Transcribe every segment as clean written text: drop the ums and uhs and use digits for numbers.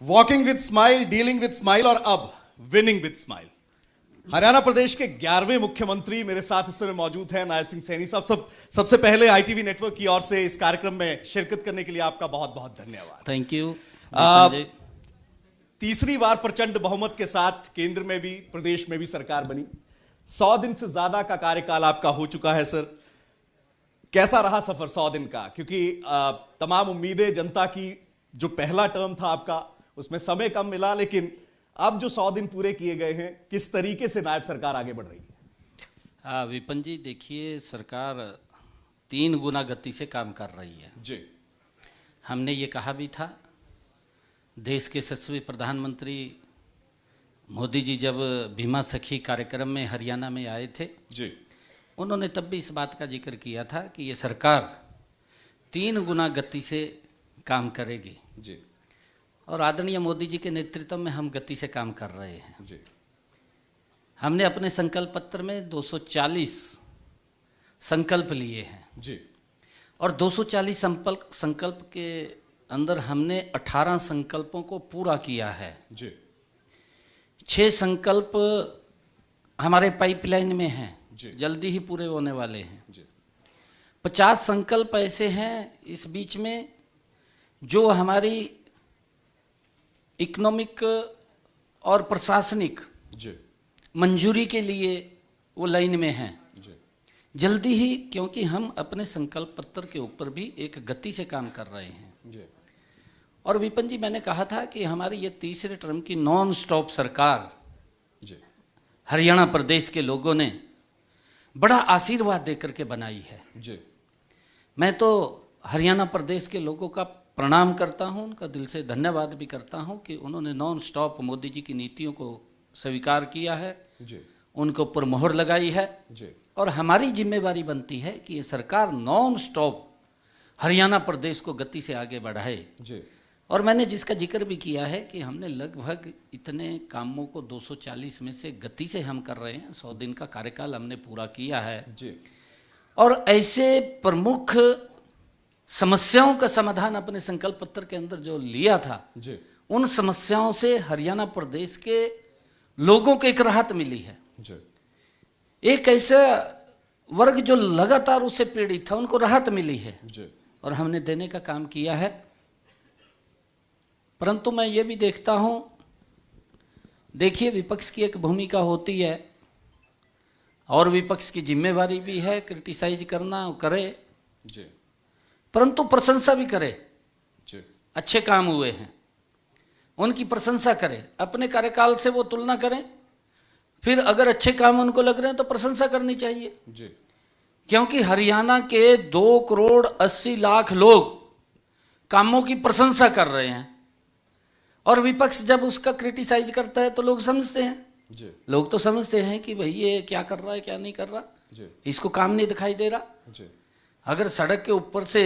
Walking with smile, dealing with smile और अब winning with smile. Haryana प्रदेश के 11वें मुख्यमंत्री मेरे साथ इस समय मौजूद हैं, नायब सिंह सैनी साहब। सबसे पहले आईटीवी नेटवर्क की ओर से इस कार्यक्रम में शिरकत करने के लिए आपका बहुत बहुत धन्यवाद। Thank you. तीसरी बार प्रचंड बहुमत के साथ केंद्र में भी प्रदेश में भी सरकार बनी। 100 दिन से ज्यादा का कार्यकाल आपका हो चुका है सर। कैसा रहा सफर 100 दिन का? क्योंकि तमाम उम्मीदें जनता की, जो पहला टर्म था आपका उसमें समय कम मिला, लेकिन अब जो 100 दिन पूरे किए गए हैं, किस तरीके से नायब सरकार आगे बढ़ रही है? विपिन जी, देखिए, सरकार 3 गुना गति से काम कर रही है जी। हमने ये कहा भी था। देश के यशस्वी प्रधानमंत्री मोदी जी जब बीमा सखी कार्यक्रम में हरियाणा में आए थे जी, उन्होंने तब भी इस बात का जिक्र किया था कि ये सरकार 3 गुना गति से काम करेगी जी, और आदरणीय मोदी जी के नेतृत्व में हम गति से काम कर रहे हैं जी। हमने अपने संकल्प पत्र में 240 संकल्प लिए हैं जी, और 240 संकल्प के अंदर हमने 18 संकल्पों को पूरा किया है। जी, 6 संकल्प हमारे पाइपलाइन में हैं, जी, जल्दी ही पूरे होने वाले हैं। जी, 50 संकल्प ऐसे हैं इस बीच में जो हमारी इकोनॉमिक और प्रशासनिक जी, मंजूरी के लिए वो लाइन में हैं। जी, जल्दी ही, क्योंकि हम अपने संकल्प पत्र के ऊपर भी एक गति से काम कर रहे हैं। जी। और विपिन जी, मैंने कहा था कि हमारी ये तीसरे टर्म की नॉन स्टॉप सरकार जी, हरियाणा प्रदेश के लोगों ने बड़ा आशीर्वाद देकर के बनाई है। जी, मैं तो हरियाणा प्रदेश के लोगों का प्रणाम करता हूं, उनका दिल से धन्यवाद भी करता हूं कि उन्होंने नॉन स्टॉप मोदी जी की नीतियों को स्वीकार किया है, जी, उनके ऊपर मोहर लगाई है। जी, और हमारी जिम्मेवारी बनती है कि ये सरकार नॉन स्टॉप हरियाणा प्रदेश को गति से आगे बढ़ाए। जी, और मैंने जिसका जिक्र भी किया है कि हमने लगभग इतने कामों को 240 में से गति से हम कर रहे हैं। 100 दिन का कार्यकाल हमने पूरा किया है जी, और ऐसे प्रमुख समस्याओं का समाधान अपने संकल्प पत्र के अंदर जो लिया था, जी, उन समस्याओं से हरियाणा प्रदेश के लोगों को एक राहत मिली है। जी, एक ऐसा वर्ग जो लगातार उससे पीड़ित था, उनको राहत मिली है जी, और हमने देने का काम किया है। परंतु मैं ये भी देखता हूं, देखिए, विपक्ष की एक भूमिका होती है और विपक्ष की जिम्मेवारी भी है क्रिटिसाइज करना, करे, जी, परंतु प्रशंसा भी करे। जी, अच्छे काम हुए हैं उनकी प्रशंसा करें, अपने कार्यकाल से वो तुलना करें, फिर अगर अच्छे काम उनको लग रहे हैं तो प्रशंसा करनी चाहिए। जी, क्योंकि हरियाणा के 2 करोड़ 80 लाख लोग कामों की प्रशंसा कर रहे हैं और विपक्ष जब उसका क्रिटिसाइज करता है तो लोग समझते हैं, जी, लोग तो समझते हैं कि भाई ये क्या कर रहा है, क्या नहीं कर रहा, जी, इसको काम नहीं दिखाई दे रहा। जी, अगर सड़क के ऊपर से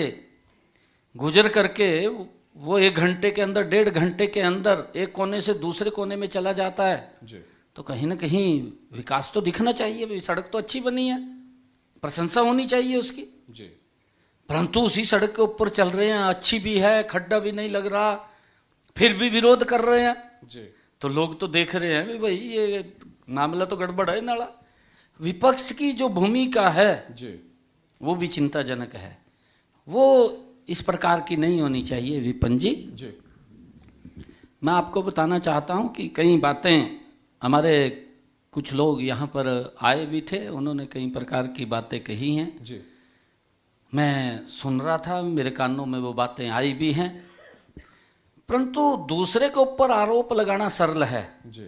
गुजर करके वो 1 घंटे के अंदर, 1.5 घंटे के अंदर एक कोने से दूसरे कोने में चला जाता है, जी, तो कहीं ना कहीं विकास तो दिखना चाहिए। भाई सड़क तो अच्छी बनी है, प्रशंसा होनी चाहिए उसकी। जी, परंतु उसी सड़क के ऊपर चल रहे हैं, अच्छी भी है, खड्डा भी नहीं लग रहा, फिर भी विरोध कर रहे हैं, जी, तो लोग तो देख रहे हैं भाई ये मामला तो गड़बड़ है नाला। विपक्ष की जो भूमिका है जी, वो भी चिंताजनक है, वो इस प्रकार की नहीं होनी चाहिए। विपिन जी, जी, मैं आपको बताना चाहता हूं कि कई बातें, हमारे कुछ लोग यहाँ पर आए भी थे, उन्होंने कई प्रकार की बातें कही हैं, जी, मैं सुन रहा था, मेरे कानों में वो बातें आई भी हैं। परंतु दूसरे के ऊपर आरोप लगाना सरल है। जी,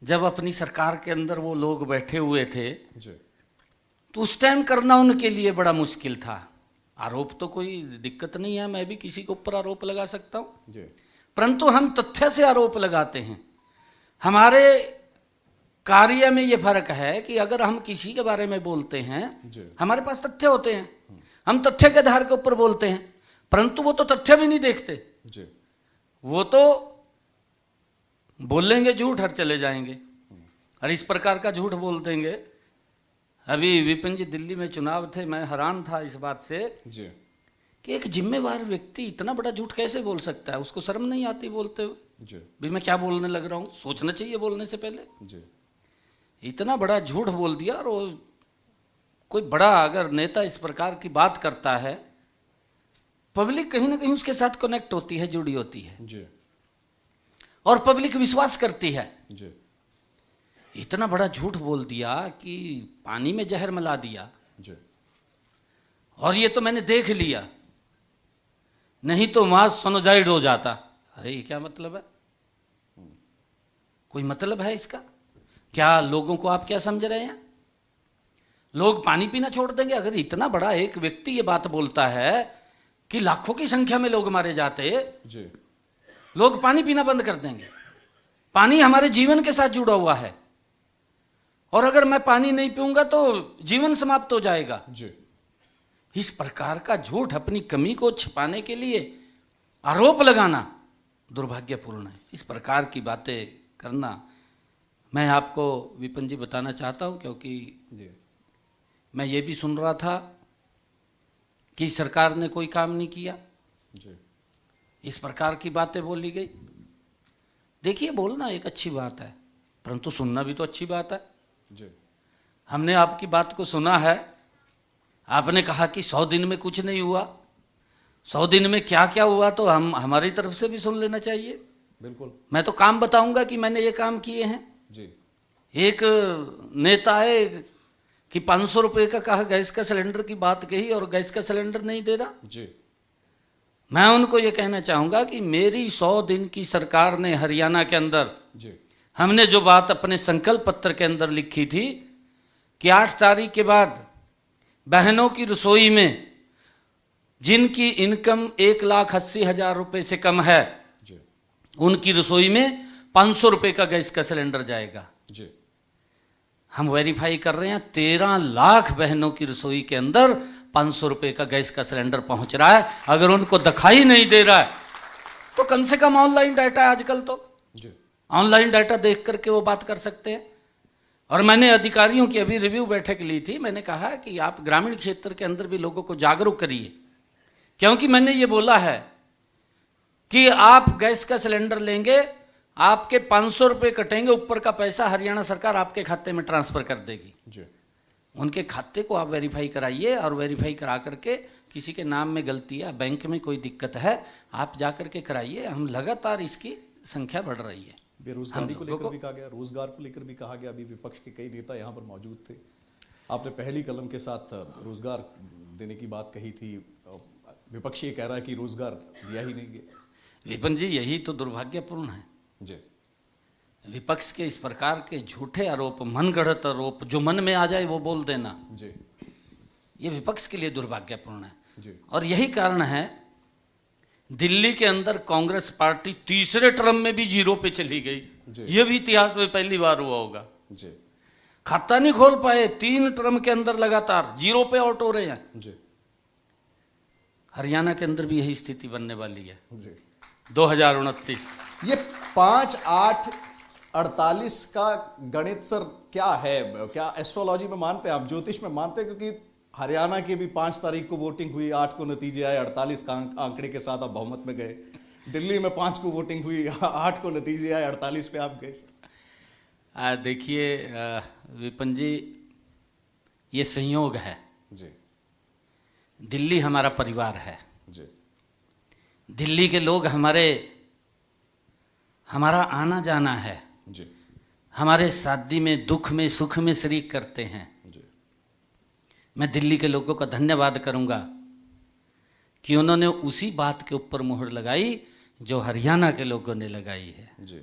जब अपनी सरकार के अंदर वो लोग बैठे हुए थे जी, तो उस टाइम करना उनके लिए बड़ा मुश्किल था। आरोप तो कोई दिक्कत नहीं है, मैं भी किसी के ऊपर आरोप लगा सकता हूं, जी, परंतु हम तथ्य से आरोप लगाते हैं। हमारे कार्य में ये फर्क है कि अगर हम किसी के बारे में बोलते हैं, जी, हमारे पास तथ्य होते हैं, हम तथ्य के आधार के ऊपर बोलते हैं, परंतु वो तो तथ्य भी नहीं देखते, जी, वो तो बोलेंगे झूठ और चले जाएंगे और इस प्रकार का झूठ बोल देंगे। अभी विपिन जी, दिल्ली में चुनाव थे, मैं हैरान था इस बात से जी, कि एक जिम्मेवार व्यक्ति इतना बड़ा झूठ कैसे बोल सकता है? उसको शर्म नहीं आती बोलते हुए? जी भी मैं क्या बोलने लग रहा हूँ, सोचना चाहिए बोलने से पहले। जी इतना बड़ा झूठ बोल दिया। और वो कोई बड़ा अगर नेता इस प्रकार की बात करता है, पब्लिक कहीं ना कहीं उसके साथ कनेक्ट होती है, जुड़ी होती है, जी और पब्लिक विश्वास करती है। जी इतना बड़ा झूठ बोल दिया कि पानी में जहर मिला दिया, जी और ये तो मैंने देख लिया, नहीं तो वहां सोनोजाइड हो जाता। अरे ये क्या मतलब है? कोई मतलब है इसका? क्या लोगों को आप क्या समझ रहे हैं? लोग पानी पीना छोड़ देंगे? अगर इतना बड़ा एक व्यक्ति ये बात बोलता है कि लाखों की संख्या में लोग मारे जाते, जी लोग पानी पीना बंद कर देंगे? पानी हमारे जीवन के साथ जुड़ा हुआ है, और अगर मैं पानी नहीं पीऊंगा तो जीवन समाप्त हो जाएगा। जी इस प्रकार का झूठ, अपनी कमी को छिपाने के लिए आरोप लगाना दुर्भाग्यपूर्ण है। इस प्रकार की बातें करना, मैं आपको विपिन जी बताना चाहता हूं, क्योंकि जी मैं ये भी सुन रहा था कि सरकार ने कोई काम नहीं किया, जी इस प्रकार की बातें बोली गई। देखिए, बोलना एक अच्छी बात है, परंतु सुनना भी तो अच्छी बात है। जी हमने आपकी बात को सुना है, आपने कहा कि 100 दिन में कुछ नहीं हुआ। 100 दिन में क्या क्या हुआ तो हमारी तरफ से भी सुन लेना चाहिए। बिल्कुल। मैं तो काम बताऊंगा कि मैंने ये काम किए हैं। जी एक नेता है कि 500 रुपए का कहा, गैस का सिलेंडर की बात कही, और गैस का सिलेंडर नहीं दे रहा। जी मैं उनको ये कहना चाहूंगा कि मेरी 100 दिन की सरकार ने हरियाणा के अंदर, जी हमने जो बात अपने संकल्प पत्र के अंदर लिखी थी कि 8 तारीख के बाद बहनों की रसोई में जिनकी इनकम 1,80,000 रुपए से कम है, जी उनकी रसोई में 500 रुपए का गैस का सिलेंडर जाएगा। जी हम वेरीफाई कर रहे हैं, 13 लाख बहनों की रसोई के अंदर 500 रुपए का गैस का सिलेंडर पहुंच रहा है। अगर उनको दिखाई नहीं दे रहा है तो कम से कम ऑनलाइन डाटा है आजकल, तो जी ऑनलाइन डाटा देख करके वो बात कर सकते हैं। और मैंने अधिकारियों की अभी रिव्यू बैठक ली थी, मैंने कहा कि आप ग्रामीण क्षेत्र के अंदर भी लोगों को जागरूक करिए, क्योंकि मैंने ये बोला है कि आप गैस का सिलेंडर लेंगे, आपके 500 रुपए कटेंगे, ऊपर का पैसा हरियाणा सरकार आपके खाते में ट्रांसफर कर देगी। जी उनके खाते को आप वेरीफाई कराइए, और वेरीफाई करा करके किसी के नाम में गलती है, बैंक में कोई दिक्कत है, आप जा करके कराइए। हम लगातार इसकी संख्या बढ़ रही है। बेरोजगारी को लेकर भी कहा गया, रोजगार को लेकर भी कहा गया। अभी विपक्ष के कई नेता यहाँ पर मौजूद थे, आपने पहली कलम के साथ रोजगार देने की बात कही थी। विपक्ष ये कह रहा है कि रोजगार दिया ही नहीं गया। विपिन जी, यही तो दुर्भाग्यपूर्ण है। जी विपक्ष के इस प्रकार के झूठे आरोप, मनगढ़ंत आरोप, जो मन में आ जाए वो बोल देना, जी ये विपक्ष के लिए दुर्भाग्यपूर्ण है। जी और यही कारण है दिल्ली के अंदर कांग्रेस पार्टी तीसरे टर्म में भी 0 पे चली गई। ये भी इतिहास में पहली बार हुआ होगा। जी खाता नहीं खोल पाए, 3 टर्म के अंदर लगातार 0 पे आउट हो रहे हैं। जी हरियाणा के अंदर भी यही स्थिति बनने वाली है जी 2029। ये 5, 8, 48 का गणित सर क्या है? क्या एस्ट्रोलॉजी में मानते हैं आप, ज्योतिष में मानते हैं? क्योंकि हरियाणा की भी 5 तारीख को वोटिंग हुई, 8 को नतीजे आए, 48 का आंकड़े के साथ आप बहुमत में गए। दिल्ली में 5 को वोटिंग हुई, 8 को नतीजे आए, 48 पे आप गए। देखिए विपिन जी, ये संयोग है। जी दिल्ली हमारा परिवार है, जी दिल्ली के लोग हमारा आना जाना है, जी हमारे शादी में, दुख में, सुख में शरीक करते हैं। जी मैं दिल्ली के लोगों का धन्यवाद करूंगा कि उन्होंने उसी बात के ऊपर मुहर लगाई जो हरियाणा के लोगों ने लगाई है। जी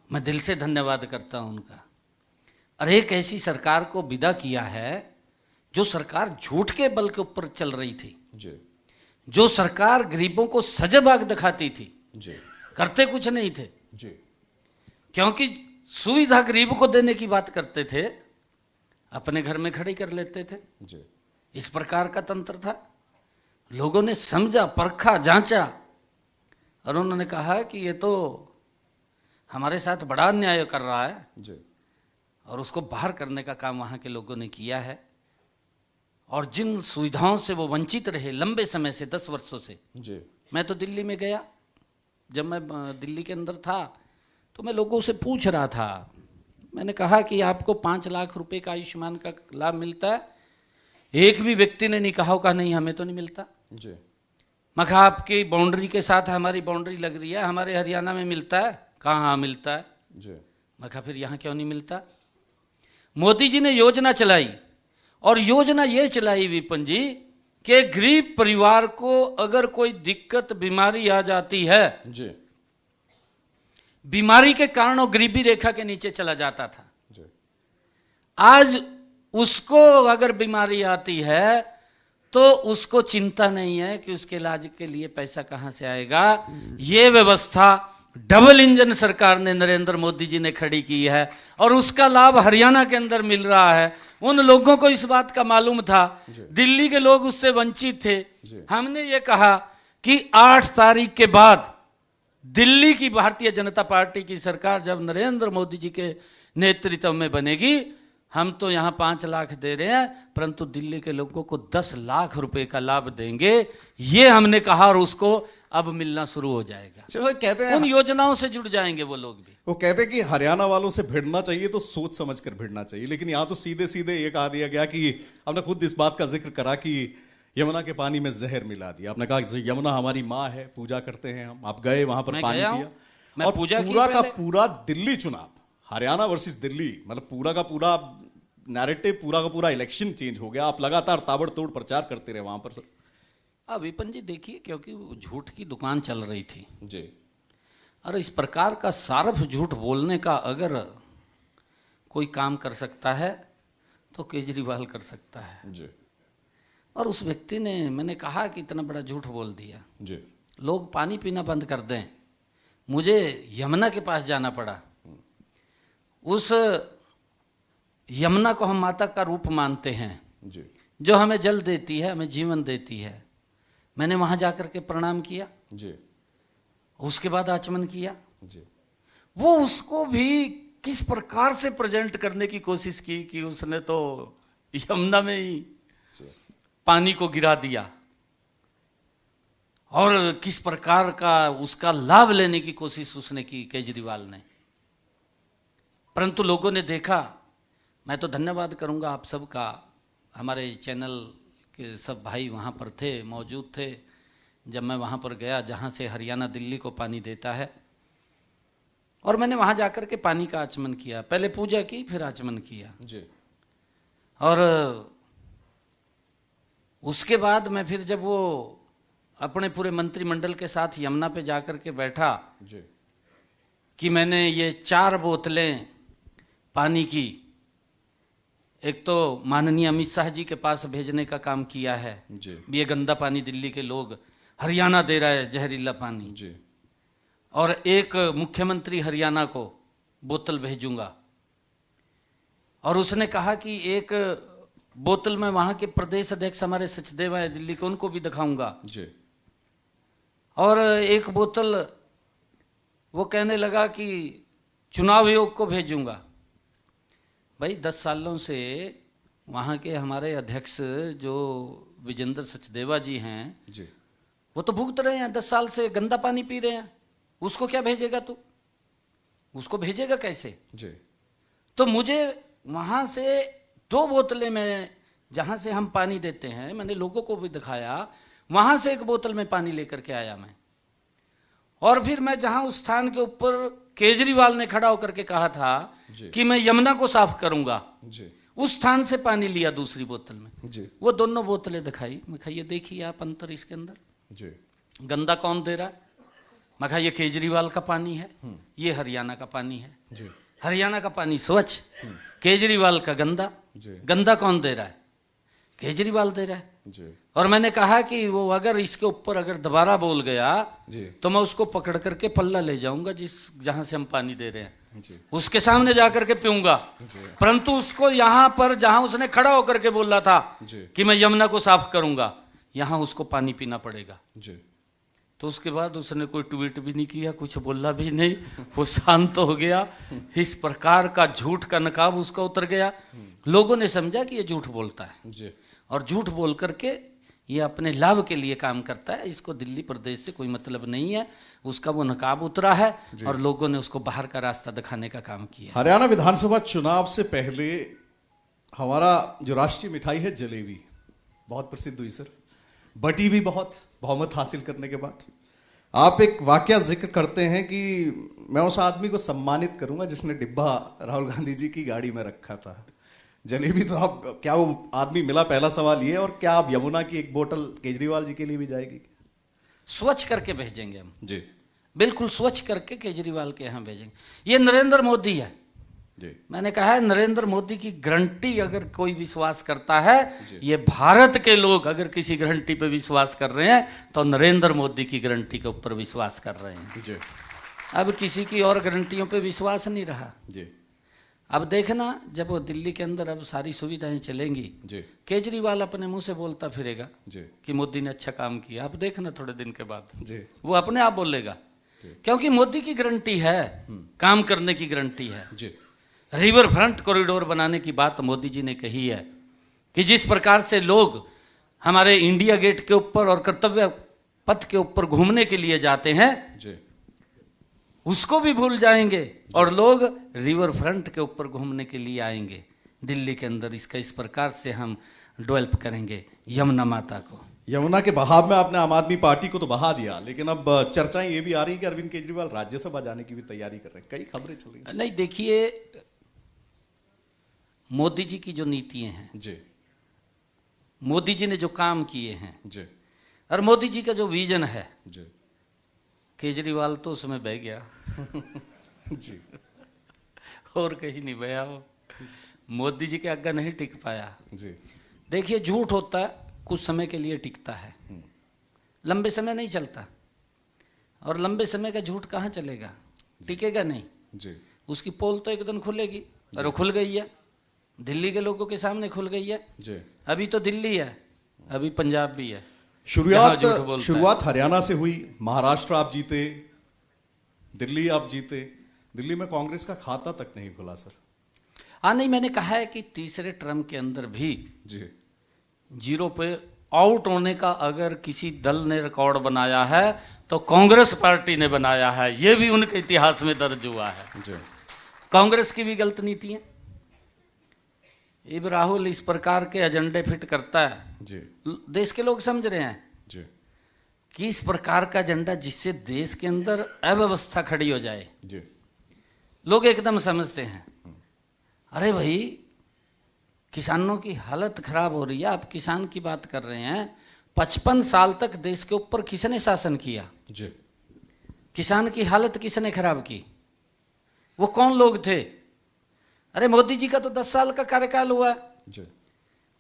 मैं दिल से धन्यवाद करता हूं उनका। और एक ऐसी सरकार को विदा किया है जो सरकार झूठ के बल के ऊपर चल रही थी, जी जो सरकार गरीबों को सजबाग दिखाती थी, जी करते कुछ नहीं थे। जी क्योंकि सुविधा गरीब को देने की बात करते थे, अपने घर में खड़ी कर लेते थे। जी इस प्रकार का तंत्र था। लोगों ने समझा, परखा, जांचा, और उन्होंने कहा कि ये तो हमारे साथ बड़ा अन्याय कर रहा है, जी और उसको बाहर करने का काम वहां के लोगों ने किया है। और जिन सुविधाओं से वो वंचित रहे लंबे समय से, 10 वर्षों से। जी। मैं तो दिल्ली में गया, जब मैं दिल्ली के अंदर था तो मैं लोगों से पूछ रहा था, मैंने कहा कि आपको 5 लाख रुपए का आयुष्मान का लाभ मिलता है? एक भी व्यक्ति ने नहीं कहा होगा नहीं हमें तो नहीं मिलता। जी। मैं कहा आपकी बाउंड्री के साथ हमारी बाउंड्री लग रही है, हमारे हरियाणा में मिलता है? कहाँ मिलता है। जी। मैं कहा फिर यहाँ क्यों नहीं मिलता? मोदी जी ने योजना चलाई, और योजना ये चलाई विपिन जी कि गरीब परिवार को अगर कोई दिक्कत बीमारी आ जाती है, जी। बीमारी के कारण वो गरीबी रेखा के नीचे चला जाता था। जी। आज उसको अगर बीमारी आती है तो उसको चिंता नहीं है कि उसके इलाज के लिए पैसा कहां से आएगा। ये व्यवस्था डबल इंजन सरकार ने, नरेंद्र मोदी जी ने खड़ी की है, और उसका लाभ हरियाणा के अंदर मिल रहा है। उन लोगों को इस बात का मालूम था, दिल्ली के लोग उससे वंचित थे। हमने ये कहा कि 8 तारीख के बाद दिल्ली की भारतीय जनता पार्टी की सरकार जब नरेंद्र मोदी जी के नेतृत्व में बनेगी, हम तो यहां 5 लाख दे रहे हैं, परंतु दिल्ली के लोगों को 10 लाख रुपए का लाभ देंगे, ये हमने कहा, और उसको अब मिलना शुरू हो जाएगा। चलो, कहते हैं उन योजनाओं से जुड़ जाएंगे वो लोग भी। वो कहते हैं कि हरियाणा वालों से भिड़ना चाहिए तो सोच समझ कर भिड़ना चाहिए, लेकिन यहां तो सीधे सीधे ये कहा दिया गया कि आपने खुद इस बात का जिक्र करा कि यमुना के पानी में जहर मिला दिया। आपने कहा कि यमुना हमारी माँ है, पूजा करते हैं हम। आप गए वहां पर, मैं पानी गया पिया, मैं और पूजा की पूरा का पहले। पूरा दिल्ली चुनाव, हरियाणा वर्सेस दिल्ली, मतलब पूरा का पूरा नैरेटिव, पूरा का पूरा इलेक्शन चेंज हो गया। आप लगातार ताबड़तोड़ प्रचार करते रहे वहां पर सर। अब विपिन जी देखिए, क्योंकि वो झूठ की दुकान चल रही थी, जी। और इस प्रकार का सार्फ झूठ बोलने का अगर कोई काम कर सकता है तो केजरीवाल कर सकता है। जी। और उस व्यक्ति ने, मैंने कहा कि इतना बड़ा झूठ बोल दिया। जी। लोग पानी पीना बंद कर दें, मुझे यमुना के पास जाना पड़ा। उस यमुना को हम माता का रूप मानते हैं, जी। जो हमें जल देती है, हमें जीवन देती है। मैंने वहां जाकर के प्रणाम किया, जी। उसके बाद आचमन किया। जी। वो उसको भी किस प्रकार से प्रेजेंट करने की कोशिश की कि उसने तो यमुना में ही पानी को गिरा दिया, और किस प्रकार का उसका लाभ लेने की कोशिश उसने की केजरीवाल ने। परंतु लोगों ने देखा, मैं तो धन्यवाद करूंगा आप सबका, हमारे चैनल के सब भाई वहां पर थे, मौजूद थे जब मैं वहां पर गया जहां से हरियाणा दिल्ली को पानी देता है। और मैंने वहां जाकर के पानी का आचमन किया, पहले पूजा की फिर आचमन किया। जी। और उसके बाद मैं फिर जब वो अपने पूरे मंत्रिमंडल के साथ यमुना पे जाकर के बैठा, जी। कि मैंने ये 4 बोतलें पानी की, एक तो माननीय अमित शाह जी के पास भेजने का काम किया है। जी। ये गंदा पानी दिल्ली के लोग, हरियाणा दे रहा है जहरीला पानी। जी। और एक मुख्यमंत्री हरियाणा को बोतल भेजूंगा। और उसने कहा कि एक बोतल में वहां के प्रदेश अध्यक्ष हमारे सचदेव है दिल्ली के, उनको भी दिखाऊंगा। जी। और एक बोतल वो कहने लगा कि चुनाव आयोग को भेजूंगा। भाई 10 सालों से वहां के हमारे अध्यक्ष जो विजेंद्र सचदेवा जी हैं, जी। वो तो भुगत रहे हैं, 10 साल से गंदा पानी पी रहे हैं। उसको क्या भेजेगा तू? उसको भेजेगा कैसे? जी। तो मुझे वहां से 2 बोतलें में, जहां से हम पानी देते हैं, मैंने लोगों को भी दिखाया, वहां से एक बोतल में पानी लेकर के आया मैं। और फिर मैं जहां उस स्थान के ऊपर केजरीवाल ने खड़ा होकर के कहा था कि मैं यमुना को साफ करूंगा, जी। उस स्थान से पानी लिया दूसरी बोतल में। जी। वो दोनों बोतलें दिखाई, मैं कहा ये देखिए आप अंतर इसके अंदर। जी। गंदा कौन दे रहा है? मैं कहा ये केजरीवाल का पानी है, ये हरियाणा का पानी है। जी। हरियाणा का पानी स्वच्छ, केजरीवाल का गंदा। जी। गंदा कौन दे रहा है? केजरीवाल दे रहा है। जी। और मैंने कहा कि वो अगर इसके ऊपर अगर दोबारा बोल गया जी। तो मैं उसको पकड़ करके पल्ला ले जाऊंगा, जहां से हम पानी दे रहे हैं, जी। उसके सामने जाकर के पीऊंगा। परंतु उसको यहां पर जहां उसने खड़ा होकर के बोला था जी। कि मैं यमुना को साफ करूंगा, यहां उसको पानी पीना पड़ेगा। जी। तो उसके बाद उसने कोई ट्वीट भी नहीं किया, कुछ बोला भी नहीं, वो शांत हो गया। इस प्रकार का झूठ का नकाब उसका उतर गया। लोगों ने समझा कि ये झूठ बोलता है। जी। और झूठ बोल करके ये अपने लाभ के लिए काम करता है। इसको दिल्ली प्रदेश से कोई मतलब नहीं है, उसका वो नकाब उतरा है और लोगों ने उसको बाहर का रास्ता दिखाने का काम किया। हरियाणा विधानसभा चुनाव से पहले हमारा जो राष्ट्रीय मिठाई है जलेबी बहुत प्रसिद्ध हुई सर, बटी भी बहुत बहुमत हासिल करने के बाद। आप एक वाकया जिक्र करते हैं कि मैं उस आदमी को सम्मानित करूंगा जिसने डिब्बा राहुल गांधी जी की गाड़ी में रखा था। जलेबी तो आप, क्या वो आदमी मिला, पहला सवाल ये, और क्या आप यमुना की एक बोतल केजरीवाल जी के लिए भी जाएगी? स्वच्छ करके भेजेंगे हम जी, बिल्कुल स्वच्छ करके केजरीवाल के यहाँ भेजेंगे। ये नरेंद्र मोदी है जी, मैंने कहा है, नरेंद्र मोदी की गारंटी अगर कोई विश्वास करता है, ये भारत के लोग अगर किसी गारंटी पे विश्वास कर रहे हैं तो नरेंद्र मोदी की गारंटी के ऊपर विश्वास कर रहे हैं। जी, अब किसी की और गारंटियों पे विश्वास नहीं रहा। जी, अब देखना जब वो दिल्ली के अंदर अब सारी सुविधाएं चलेंगी, जी, केजरीवाल अपने मुंह से बोलता फिरेगा जी, कि मोदी ने अच्छा काम किया। अब देखना थोड़े दिन के बाद जी, वो अपने आप बोलेगा, क्योंकि मोदी की गारंटी है, काम करने की गारंटी है। जी, रिवर फ्रंट कॉरिडोर बनाने की बात मोदी जी ने कही है कि जिस प्रकार से लोग हमारे इंडिया गेट के ऊपर और कर्तव्य पथ के ऊपर घूमने के लिए जाते हैं, जी, उसको भी भूल जाएंगे और लोग रिवर फ्रंट के ऊपर घूमने के लिए आएंगे दिल्ली के अंदर। इसका इस प्रकार से हम डेवलप करेंगे यमुना माता को। यमुना के बहाव में आपने आम आदमी पार्टी को तो बहा दिया, लेकिन अब चर्चाएं ये भी आ रही है कि अरविंद केजरीवाल राज्यसभा जाने की भी तैयारी कर रहे हैं, कई खबरें चल रही हैं। नहीं, देखिए मोदी जी की जो नीतियां हैं, जी, मोदी जी ने जो काम किए हैं, जी, और मोदी जी का जो विजन है, जी, केजरीवाल तो उसमें बह गया जी, और कहीं नहीं बया वो, मोदी जी के आगे नहीं टिक पाया। जी, देखिए झूठ होता है, कुछ समय के लिए टिकता है, लंबे समय नहीं चलता, और लंबे समय का झूठ कहाँ चलेगा, टिकेगा नहीं। जी, उसकी पोल तो एक दिन खुलेगी, और वो खुल गई है, दिल्ली के लोगों के सामने खुल गई है। जी। अभी तो दिल्ली है, अभी पंजाब भी है। जहाँ झूठ बोलता है। शुरुआत हरियाणा से हुई, महाराष्ट्र आप जीते, दिल्ली आप जीते। दिल्ली में कांग्रेस का खाता तक नहीं खुला सर। हाँ, नहीं, मैंने कहा है कि तीसरे टर्म के अंदर भी जी, 0 पे आउट होने का अगर किसी दल ने रिकॉर्ड बनाया है तो कांग्रेस पार्टी ने बनाया है। ये भी उनके इतिहास में दर्ज हुआ है। जी, कांग्रेस की भी गलत नीति है। अब राहुल इस प्रकार के एजेंडे फिट करता है, जी, देश के लोग समझ रहे हैं जी, कि इस प्रकार का एजेंडा जिससे देश के अंदर अव्यवस्था खड़ी हो जाए, जी, लोग एकदम समझते हैं अरे भाई किसानों की हालत खराब हो रही है। आप किसान की बात कर रहे हैं, 55 साल तक देश के ऊपर किसने शासन किया? जी, किसान की हालत किसने खराब की? वो कौन लोग थे? अरे मोदी जी का तो 10 साल का कार्यकाल हुआ है। जी,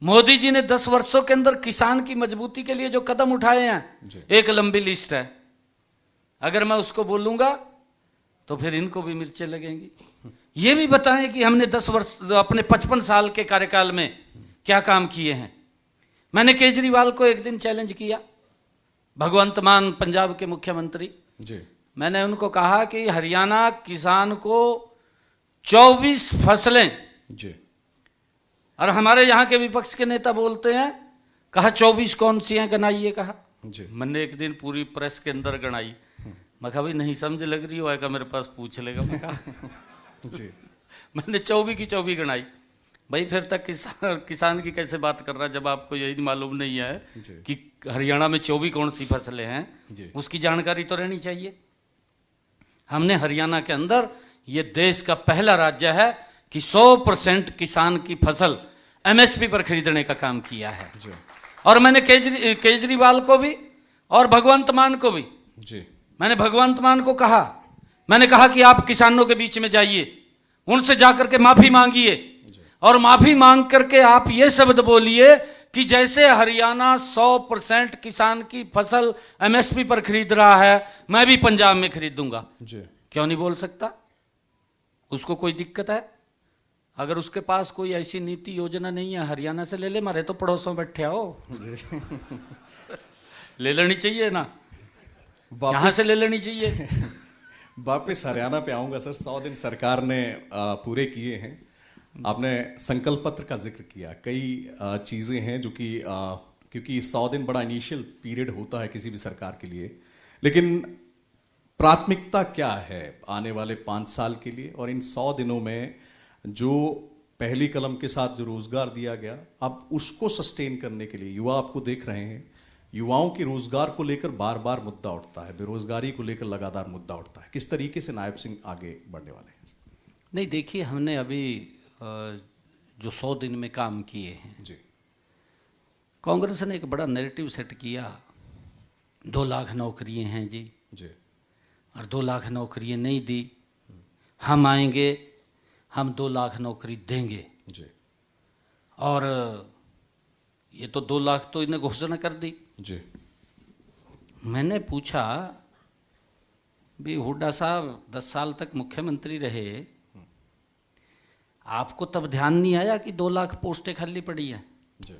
मोदी जी ने 10 वर्षों के अंदर किसान की मजबूती के लिए जो कदम उठाए हैं, जी। एक लंबी लिस्ट है। अगर मैं उसको बोलूंगा तो फिर इनको भी मिर्चें लगेंगी। ये भी बताएं कि हमने 10 वर्ष अपने 55 साल के कार्यकाल में क्या काम किए हैं। मैंने केजरीवाल को एक दिन चैलेंज किया, भगवंत मान पंजाब के मुख्यमंत्री, जी, मैंने उनको कहा कि हरियाणा किसान को 24 फसलें, जी, और हमारे यहाँ के विपक्ष के नेता बोलते हैं, कहा 24 कौन सी हैं, गनाइए। कहा, जी, मैंने एक दिन पूरी प्रेस के अंदर गणाई। मैं कहा भाई नहीं समझ लग रही हो मेरे पास पूछ लेगा। मैं कहा जी, मैंने 24 की 24 गणाई। भाई फिर तक किसान की कैसे बात कर रहा है जब आपको यही मालूम नहीं है जी। कि हरियाणा में 24 कौन सी फसलें हैं? जी। उसकी जानकारी तो रहनी चाहिए। हमने हरियाणा के अंदर, ये देश का पहला राज्य है कि 100% किसान की फसल एमएसपी पर खरीदने का काम किया है। जी, और मैंने केजरीवाल को भी और भगवंत मान को भी, जी, मैंने भगवंत मान को कहा, मैंने कहा कि आप किसानों के बीच में जाइए, उनसे जाकर के माफी मांगिए, और माफी मांग करके आप ये शब्द बोलिए कि जैसे हरियाणा 100% किसान की फसल एमएसपी पर खरीद रहा है, मैं भी पंजाब में खरीदूंगा। जी, क्यों नहीं बोल सकता? उसको कोई दिक्कत है? अगर उसके पास कोई ऐसी नीति योजना नहीं है, हरियाणा से ले ले, मारे तो पड़ोसों में बैठे हो। ले लेनी चाहिए ना, यहां से ले लेनी चाहिए। वापिस हरियाणा पे आऊंगा सर। 100 दिन सरकार ने पूरे किए हैं। आपने संकल्प पत्र का जिक्र किया, कई चीजें हैं जो कि क्योंकि 100 दिन बड़ा इनिशियल पीरियड होता है किसी भी सरकार के लिए, लेकिन प्राथमिकता क्या है आने वाले 5 साल के लिए? और इन 100 दिनों में जो पहली कलम के साथ जो रोजगार दिया गया, अब उसको सस्टेन करने के लिए युवा आपको देख रहे हैं, युवाओं के रोजगार को लेकर बार बार मुद्दा उठता है, बेरोजगारी को लेकर लगातार मुद्दा उठता है, किस तरीके से नायब सिंह आगे बढ़ने वाले हैं? नहीं, देखिए, हमने अभी जो 100 दिन में काम किए हैं जी, कांग्रेस ने एक बड़ा नैरेटिव सेट किया, 2 लाख नौकरियां हैं जी, और 2 लाख नौकरियां नहीं दी, हम आएंगे, हम 2 लाख नौकरी देंगे जी, और ये तो 2 लाख तो इन्हें घोषणा कर दी जी। मैंने पूछा भी हुड्डा साहब 10 साल तक मुख्यमंत्री रहे, आपको तब ध्यान नहीं आया कि 2 लाख पोस्टें खाली पड़ी हैं? जी।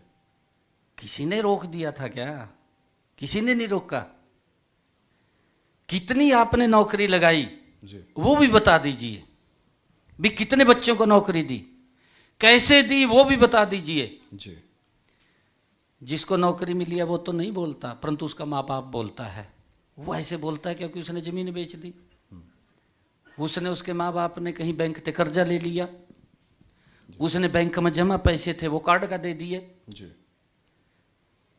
किसी ने रोक दिया था क्या? किसी ने नहीं रोका। कितनी आपने नौकरी लगाई जी, वो भी बता दीजिए, भी कितने बच्चों को नौकरी दी, कैसे दी वो भी बता दीजिए। जी। जिसको नौकरी मिली है वो तो नहीं बोलता, परंतु उसका माँ बाप बोलता है। वो ऐसे बोलता है क्योंकि उसने जमीन बेच दी, उसने, उसके माँ बाप ने कहीं बैंक से कर्जा ले लिया, उसने बैंक में जमा पैसे थे वो कार्ड का दे दिए, जी,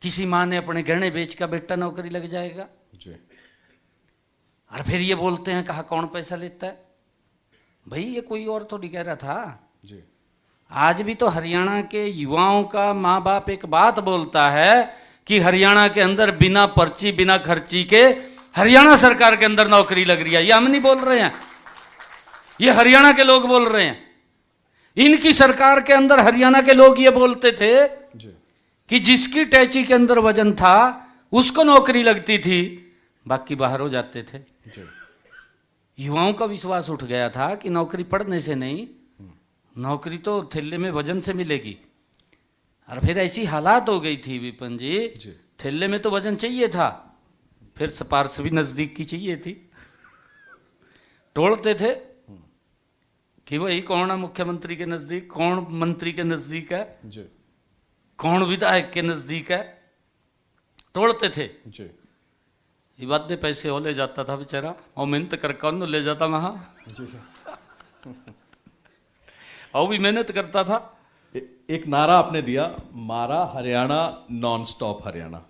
किसी माँ ने अपने गहने बेच का बेटा नौकरी लग जाएगा, जी। और फिर ये बोलते हैं कहा कौन पैसा लेता है। भाई ये कोई और थोड़ी कह रहा था। जी। आज भी तो हरियाणा के युवाओं का माँ बाप एक बात बोलता है कि हरियाणा के अंदर बिना पर्ची बिना खर्ची के हरियाणा सरकार के अंदर नौकरी लग रही है। ये हम नहीं बोल रहे हैं, ये हरियाणा के लोग बोल रहे हैं। इनकी सरकार के अंदर हरियाणा के लोग ये बोलते थे जी, कि जिसकी टैची के अंदर वजन था उसको नौकरी लगती थी, बाकी बाहर हो जाते थे। जी। युवाओं का विश्वास उठ गया था कि नौकरी पढ़ने से नहीं, नौकरी तो थैले में वजन से मिलेगी। और फिर ऐसी हालात हो गई थी विपिन जी, जी। थैले में तो वजन चाहिए था, फिर सिफारिश भी नजदीक की चाहिए थी। तोड़ते थे कि वही कौन है मुख्यमंत्री के नजदीक, कौन मंत्री के नजदीक है, जी, कौन विधायक के नजदीक है, तोड़ते थे। जी, ये वादे पैसे हो ले जाता था बेचारा, और मेहनत कर कौन ले जाता वहां, जी। और भी मेहनत करता था। एक नारा आपने दिया, मारा हरियाणा नॉन स्टॉप हरियाणा।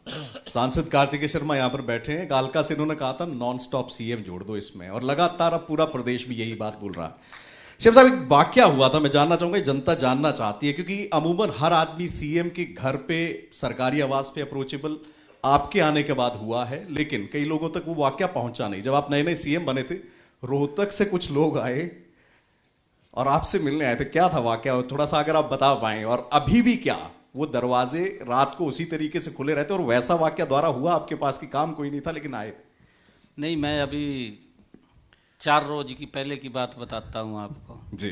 सांसद कार्तिकेय शर्मा यहां पर बैठे हैं, कालका से इन्होंने कहा था नॉन स्टॉप सीएम जोड़ दो इसमें, और लगातार अब पूरा प्रदेश भी यही बात बोल रहा है। सीएम साहब, एक वाकया हुआ था, मैं जानना चाहूंगा, जनता जानना चाहती है, क्योंकि अमूमन हर आदमी सीएम के घर पे, सरकारी आवास पे अप्रोचेबल आपके आने के बाद हुआ है, लेकिन कई लोगों तक वो वाकया पहुंचा नहीं। जब आप नए नए सीएम बने थे, रोहतक से कुछ लोग आए और आपसे मिलने आए थे, क्या था वाकया, थोड़ा सा अगर आप बता पाएं। और अभी भी क्या वो दरवाजे रात को उसी तरीके से खुले रहते, और वैसा वाकया द्वारा हुआ आपके पास कि काम कोई नहीं था लेकिन आए? नहीं, मैं अभी 4 रोज की पहले की बात बताता हूं आपको जी।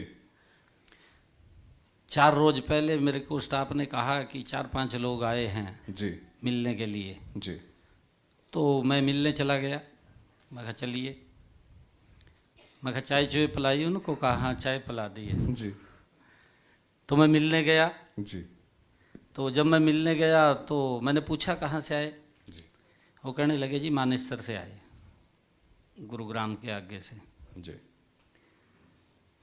4 रोज पहले मेरे को स्टाफ ने कहा कि 4-5 लोग आए हैं जी, मिलने के लिए। जी, तो मैं मिलने चला गया, मैं कहा चलिए, मैं कहा चाय चुए पिलाई, उनको कहा हाँ चाय पिला दी है। जी, तो मैं मिलने गया, जी, तो जब मैं मिलने गया तो मैंने पूछा कहाँ से आए, जी, वो कहने लगे जी मानेसर से आए, गुरुग्राम के आगे से। जी,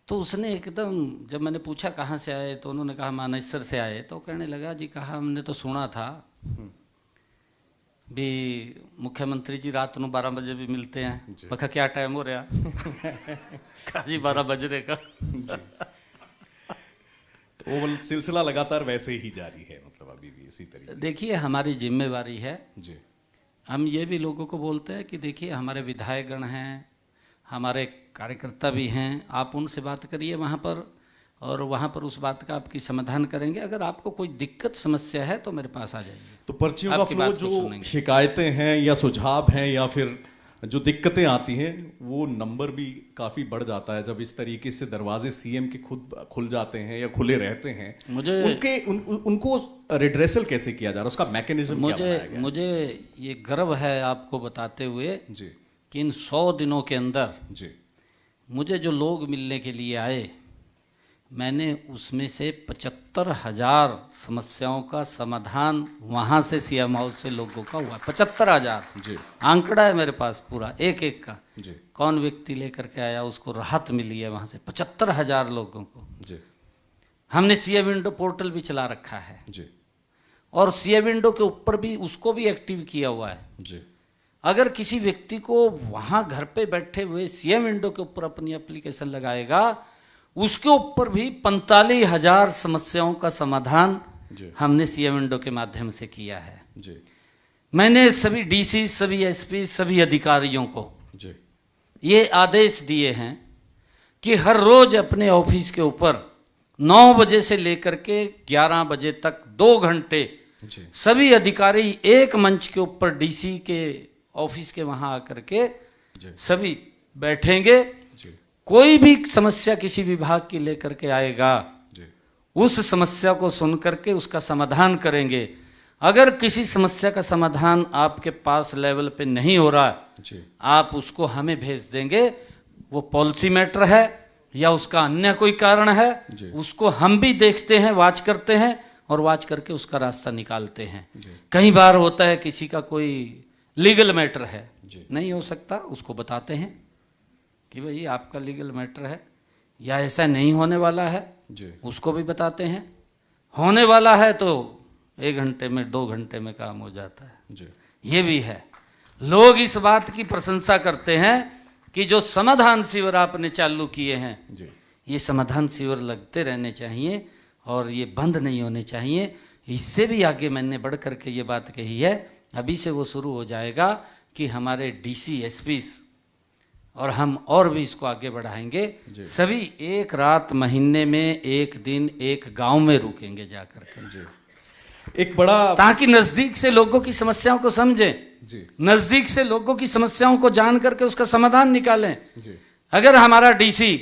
तो उसने एकदम, जब मैंने पूछा कहाँ से आए तो उन्होंने कहा मानेसर से आए, तो कहने लगा जी कहा हमने तो सुना था भी मुख्यमंत्री जी रात को 12 बजे भी मिलते हैं। मैं कहा क्या टाइम हो रहा? कहा जी 12 बज रहे का। तो वो सिलसिला लगातार वैसे ही जारी है, मतलब अभी भी इसी तरीके। देखिए, हमारी जिम्मेवारी है, जी, हम ये भी लोगों को बोलते हैं कि देखिए हमारे विधायकगण हैं, हमारे कार्यकर्ता भी हैं, आप उनसे बात करिए वहाँ पर, और वहाँ पर उस बात का आपकी समाधान करेंगे। अगर आपको कोई दिक्कत समस्या है तो मेरे पास आ जाइए। तो पर्चियों का आपकी फ्लो, बात को जो सुनेंगे। शिकायतें हैं या सुझाव हैं या फिर जो दिक्कतें आती हैं, वो नंबर भी काफी बढ़ जाता है जब इस तरीके से दरवाजे सीएम के खुद खुल जाते हैं या खुले रहते हैं। उनको रिड्रेसल कैसे किया जा रहा है, उसका मैकेनिज्म क्या बनाया गया? मुझे ये गर्व है आपको बताते हुए जी, कि इन 100 दिनों के अंदर जी, मुझे जो लोग मिलने के लिए आए, मैंने उसमें से 75,000 समस्याओं का समाधान वहां से सीएम हाउस से लोगों का हुआ। 75,000 जी आंकड़ा है मेरे पास पूरा, एक एक का, जी कौन व्यक्ति लेकर के आया, उसको राहत मिली है वहां से 75,000 लोगों को। जी हमने सीए विंडो पोर्टल भी चला रखा है जी और सीए विंडो के ऊपर भी उसको भी एक्टिव किया हुआ है। जी अगर किसी व्यक्ति को वहां घर पे बैठे हुए सीए विंडो के ऊपर अपनी एप्लीकेशन लगाएगा, उसके ऊपर भी 45,000 समस्याओं का समाधान जी हमने सीए विंडो के माध्यम से किया है। जी मैंने सभी डीसी, सभी एसपी, सभी अधिकारियों को जी ये आदेश दिए हैं कि हर रोज अपने ऑफिस के ऊपर 9 बजे से लेकर के 11 बजे तक 2 घंटे जी सभी अधिकारी एक मंच के ऊपर डीसी के ऑफिस के वहां आकर के जी सभी बैठेंगे। जी कोई भी समस्या किसी विभाग की लेकर के आएगा, जी उस समस्या को सुन करके उसका समाधान करेंगे। अगर किसी समस्या का समाधान आपके पास लेवल पे नहीं हो रहा, जी आप उसको हमें भेज देंगे। वो पॉलिसी मैटर है या उसका अन्य कोई कारण है, जी। उसको हम भी देखते हैं, वॉच करते हैं और वॉच करके उसका रास्ता निकालते हैं। जी कई बार होता है किसी का कोई लीगल मैटर है, जी नहीं हो सकता, उसको बताते हैं कि भाई आपका लीगल मैटर है या ऐसा नहीं होने वाला है, जी उसको भी बताते हैं। होने वाला है तो 1 घंटे में 2 घंटे में काम हो जाता है। जी ये भी है। लोग इस बात की प्रशंसा करते हैं कि जो समाधान शिविर आपने चालू किए हैं, जी ये समाधान शिविर लगते रहने चाहिए और ये बंद नहीं होने चाहिए। इससे भी आगे मैंने बढ़ करके ये बात कही है, अभी से वो शुरू हो जाएगा कि हमारे डीसी, एसपी और हम और भी इसको आगे बढ़ाएंगे। जी। सभी एक रात महीने में एक दिन एक गांव में रुकेंगे जाकर के, जी एक बड़ा ताकि नजदीक से लोगों की समस्याओं को समझें, जी नजदीक से लोगों की समस्याओं को जान करके उसका समाधान निकालें। जी अगर हमारा डीसी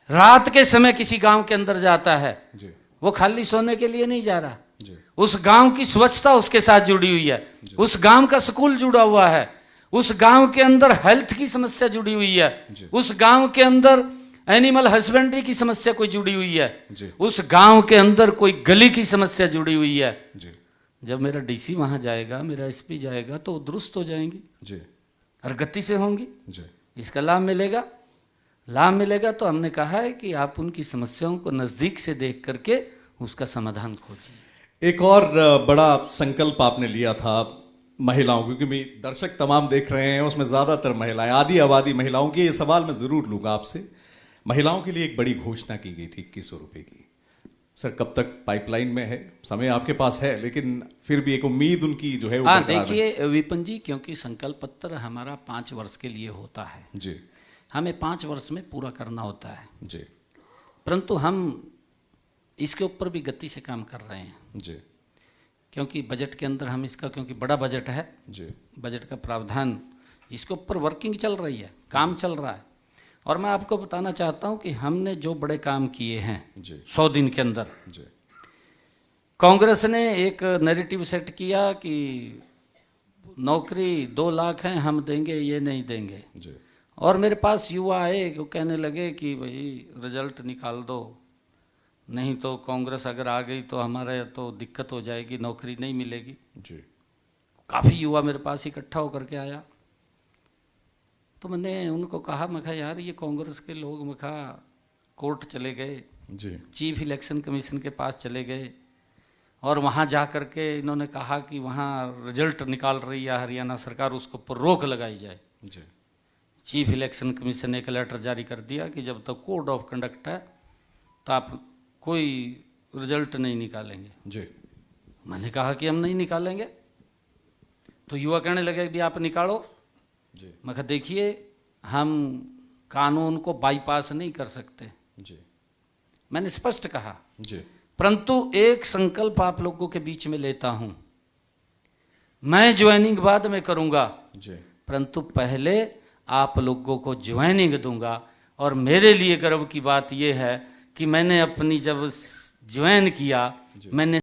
रात के समय किसी गांव के अंदर जाता है, जी वो खाली सोने के लिए नहीं जा रहा, जी उस गांव की स्वच्छता उसके साथ जुड़ी हुई है, उस गांव का स्कूल जुड़ा हुआ है, उस गांव के अंदर हेल्थ की समस्या जुड़ी हुई है, जी। उस गांव के अंदर एनिमल हस्बेंड्री की समस्या कोई जुड़ी हुई है, जी उस गांव के अंदर कोई गली की समस्या जुड़ी हुई है। जी जब मेरा डीसी वहां जाएगा, मेरा एसपी जाएगा, तो वो दुरुस्त हो जाएंगी जी और गति से होंगी। जी इसका लाभ मिलेगा। लाभ मिलेगा तो हमने कहा है कि आप उनकी समस्याओं को नजदीक से देख करके उसका समाधान खोजिए। एक और बड़ा संकल्प आपने लिया था महिलाओं, क्योंकि मैं दर्शक तमाम देख रहे हैं, उसमें ज्यादातर महिलाएं, आधी आबादी महिलाओं की। ये सवाल मैं जरूर लूंगा आपसे। महिलाओं के लिए एक बड़ी घोषणा की गई थी 2100 रुपए की। सर कब तक पाइपलाइन में है? समय आपके पास है, लेकिन फिर भी एक उम्मीद उनकी जो है वो हाँ, बरकरार है। देखिए विपिन जी, क्योंकि संकल्प पत्र हमारा 5 वर्ष के लिए होता है, जी हमें 5 वर्ष में पूरा करना होता है, जी परंतु हम इसके ऊपर भी गति से काम कर रहे हैं। जी क्योंकि बजट के अंदर हम इसका, क्योंकि बड़ा बजट है, जी बजट का प्रावधान, इसके ऊपर वर्किंग चल रही है, काम चल रहा है। और मैं आपको बताना चाहता हूं कि हमने जो बड़े काम किए हैं जी 100 दिन के अंदर, जी कांग्रेस ने एक नैरेटिव सेट किया कि नौकरी 2 लाख है, हम देंगे, ये नहीं देंगे। जी और मेरे पास युवा आए, वो कहने लगे कि भाई रिजल्ट निकाल दो, नहीं तो कांग्रेस अगर आ गई तो हमारे तो दिक्कत हो जाएगी, नौकरी नहीं मिलेगी। जी काफ़ी युवा मेरे पास इकट्ठा होकर के आया, तो मैंने उनको कहा, मैं कहा यार ये कांग्रेस के लोग, मैं कहा कोर्ट चले गए, जी चीफ इलेक्शन कमीशन के पास चले गए और वहाँ जा कर के इन्होंने कहा कि वहाँ रिजल्ट निकाल रही है हरियाणा सरकार, उसके ऊपर रोक लगाई जाए। जी चीफ इलेक्शन कमीशन ने एक लेटर जारी कर दिया कि जब तक कोड ऑफ कंडक्ट है तो आप कोई रिजल्ट नहीं निकालेंगे। जी मैंने कहा कि हम नहीं निकालेंगे, तो युवा कहने लगे भी आप निकालो। जी मैं कहा देखिए, हम कानून को बाईपास नहीं कर सकते, जी मैंने स्पष्ट कहा, जी परंतु एक संकल्प आप लोगों के बीच में लेता हूं, मैं ज्वाइनिंग बाद में करूंगा, जी परंतु पहले आप लोगों को ज्वाइनिंग दूंगा। और मेरे लिए गर्व की बात यह है कि मैंने अपनी जब ज्वाइन किया, मैंने